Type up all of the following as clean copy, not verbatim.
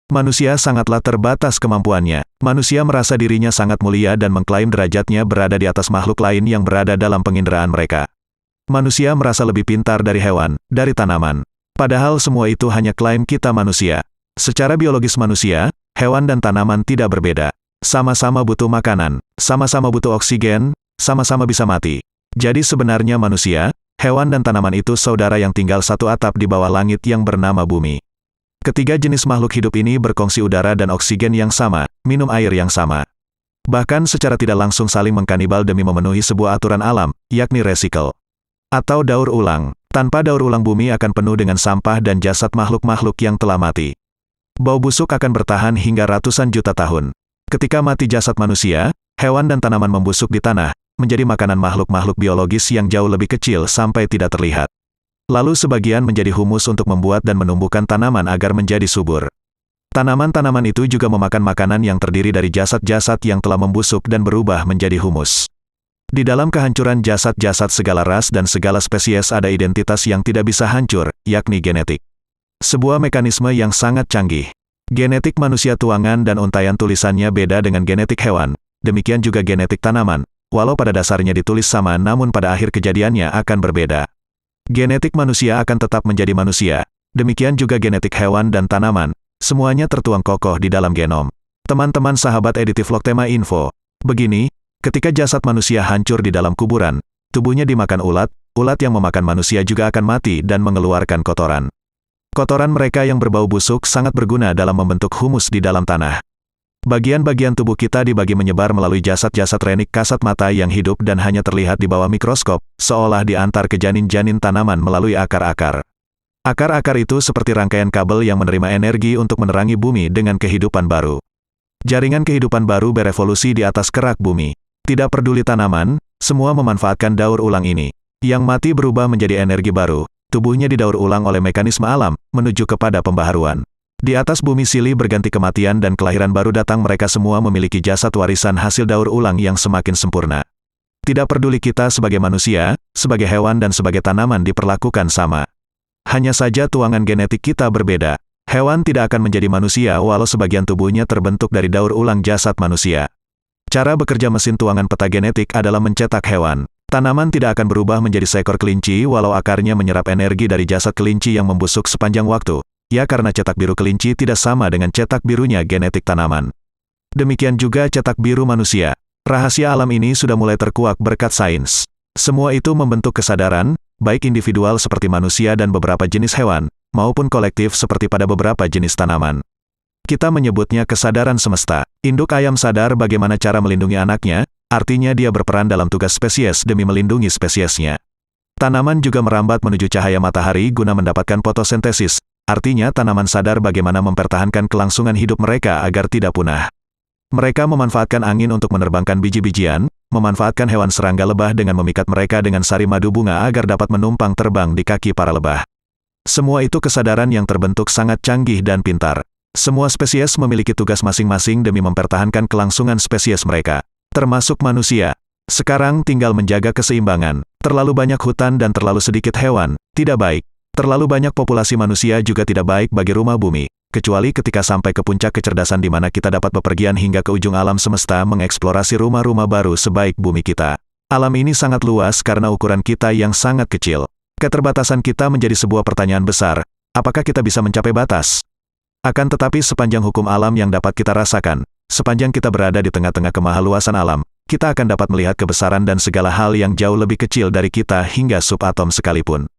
Manusia sangatlah terbatas kemampuannya. Manusia merasa dirinya sangat mulia dan mengklaim derajatnya berada di atas makhluk lain yang berada dalam penginderaan mereka. Manusia merasa lebih pintar dari hewan, dari tanaman. Padahal semua itu hanya klaim kita manusia. Secara biologis manusia, hewan dan tanaman tidak berbeda. Sama-sama butuh makanan, sama-sama butuh oksigen, sama-sama bisa mati. Jadi sebenarnya manusia, hewan dan tanaman itu saudara yang tinggal satu atap di bawah langit yang bernama bumi. Ketiga jenis makhluk hidup ini berkongsi udara dan oksigen yang sama, minum air yang sama. Bahkan secara tidak langsung saling mengkanibal demi memenuhi sebuah aturan alam, yakni recycle. Atau daur ulang. Tanpa daur ulang bumi akan penuh dengan sampah dan jasad makhluk-makhluk yang telah mati. Bau busuk akan bertahan hingga ratusan juta tahun. Ketika mati jasad manusia, hewan dan tanaman membusuk di tanah, menjadi makanan makhluk-makhluk biologis yang jauh lebih kecil sampai tidak terlihat. Lalu sebagian menjadi humus untuk membuat dan menumbuhkan tanaman agar menjadi subur. Tanaman-tanaman itu juga memakan makanan yang terdiri dari jasad-jasad yang telah membusuk dan berubah menjadi humus. Di dalam kehancuran jasad-jasad segala ras dan segala spesies ada identitas yang tidak bisa hancur, yakni genetik. Sebuah mekanisme yang sangat canggih. Genetik manusia tuangan dan untaian tulisannya beda dengan genetik hewan, demikian juga genetik tanaman, walau pada dasarnya ditulis sama namun pada akhir kejadiannya akan berbeda. Genetik manusia akan tetap menjadi manusia, demikian juga genetik hewan dan tanaman, semuanya tertuang kokoh di dalam genom. Teman-teman sahabat Editivlog Tema Info, begini, ketika jasad manusia hancur di dalam kuburan, tubuhnya dimakan ulat, ulat yang memakan manusia juga akan mati dan mengeluarkan kotoran. Kotoran mereka yang berbau busuk sangat berguna dalam membentuk humus di dalam tanah. Bagian-bagian tubuh kita dibagi menyebar melalui jasad-jasad renik kasat mata yang hidup dan hanya terlihat di bawah mikroskop, seolah diantar ke janin-janin tanaman melalui akar-akar. Akar-akar itu seperti rangkaian kabel yang menerima energi untuk menerangi bumi dengan kehidupan baru. Jaringan kehidupan baru berevolusi di atas kerak bumi. Tidak peduli tanaman, semua memanfaatkan daur ulang ini. Yang mati berubah menjadi energi baru, tubuhnya didaur ulang oleh mekanisme alam, menuju kepada pembaharuan. Di atas bumi silih berganti kematian dan kelahiran baru datang, mereka semua memiliki jasad warisan hasil daur ulang yang semakin sempurna. Tidak peduli kita sebagai manusia, sebagai hewan dan sebagai tanaman diperlakukan sama. Hanya saja tuangan genetik kita berbeda. Hewan tidak akan menjadi manusia walau sebagian tubuhnya terbentuk dari daur ulang jasad manusia. Cara bekerja mesin tuangan peta genetik adalah mencetak hewan. Tanaman tidak akan berubah menjadi seekor kelinci walau akarnya menyerap energi dari jasad kelinci yang membusuk sepanjang waktu. Ya karena cetak biru kelinci tidak sama dengan cetak birunya genetik tanaman. Demikian juga cetak biru manusia. Rahasia alam ini sudah mulai terkuak berkat sains. Semua itu membentuk kesadaran, baik individual seperti manusia dan beberapa jenis hewan, maupun kolektif seperti pada beberapa jenis tanaman. Kita menyebutnya kesadaran semesta. Induk ayam sadar bagaimana cara melindungi anaknya, artinya dia berperan dalam tugas spesies demi melindungi spesiesnya. Tanaman juga merambat menuju cahaya matahari guna mendapatkan fotosintesis. Artinya tanaman sadar bagaimana mempertahankan kelangsungan hidup mereka agar tidak punah. Mereka memanfaatkan angin untuk menerbangkan biji-bijian, memanfaatkan hewan serangga lebah dengan memikat mereka dengan sari madu bunga agar dapat menumpang terbang di kaki para lebah. Semua itu kesadaran yang terbentuk sangat canggih dan pintar. Semua spesies memiliki tugas masing-masing demi mempertahankan kelangsungan spesies mereka, termasuk manusia. Sekarang tinggal menjaga keseimbangan. Terlalu banyak hutan dan terlalu sedikit hewan, tidak baik. Terlalu banyak populasi manusia juga tidak baik bagi rumah bumi, kecuali ketika sampai ke puncak kecerdasan di mana kita dapat bepergian hingga ke ujung alam semesta mengeksplorasi rumah-rumah baru sebaik bumi kita. Alam ini sangat luas karena ukuran kita yang sangat kecil. Keterbatasan kita menjadi sebuah pertanyaan besar, apakah kita bisa mencapai batas? Akan tetapi sepanjang hukum alam yang dapat kita rasakan, sepanjang kita berada di tengah-tengah kemahaluasan alam, kita akan dapat melihat kebesaran dan segala hal yang jauh lebih kecil dari kita hingga subatom sekalipun.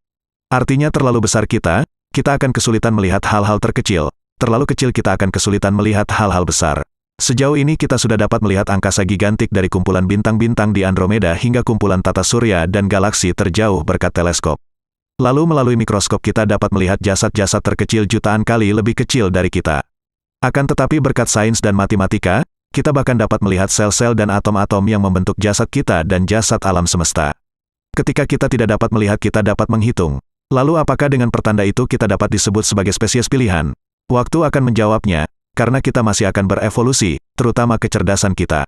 Artinya terlalu besar kita akan kesulitan melihat hal-hal terkecil, terlalu kecil kita akan kesulitan melihat hal-hal besar. Sejauh ini kita sudah dapat melihat angkasa gigantik dari kumpulan bintang-bintang di Andromeda hingga kumpulan tata surya dan galaksi terjauh berkat teleskop. Lalu melalui mikroskop kita dapat melihat jasad-jasad terkecil jutaan kali lebih kecil dari kita. Akan tetapi berkat sains dan matematika, kita bahkan dapat melihat sel-sel dan atom-atom yang membentuk jasad kita dan jasad alam semesta. Ketika kita tidak dapat melihat, kita dapat menghitung. Lalu apakah dengan pertanda itu kita dapat disebut sebagai spesies pilihan? Waktu akan menjawabnya, karena kita masih akan berevolusi, terutama kecerdasan kita.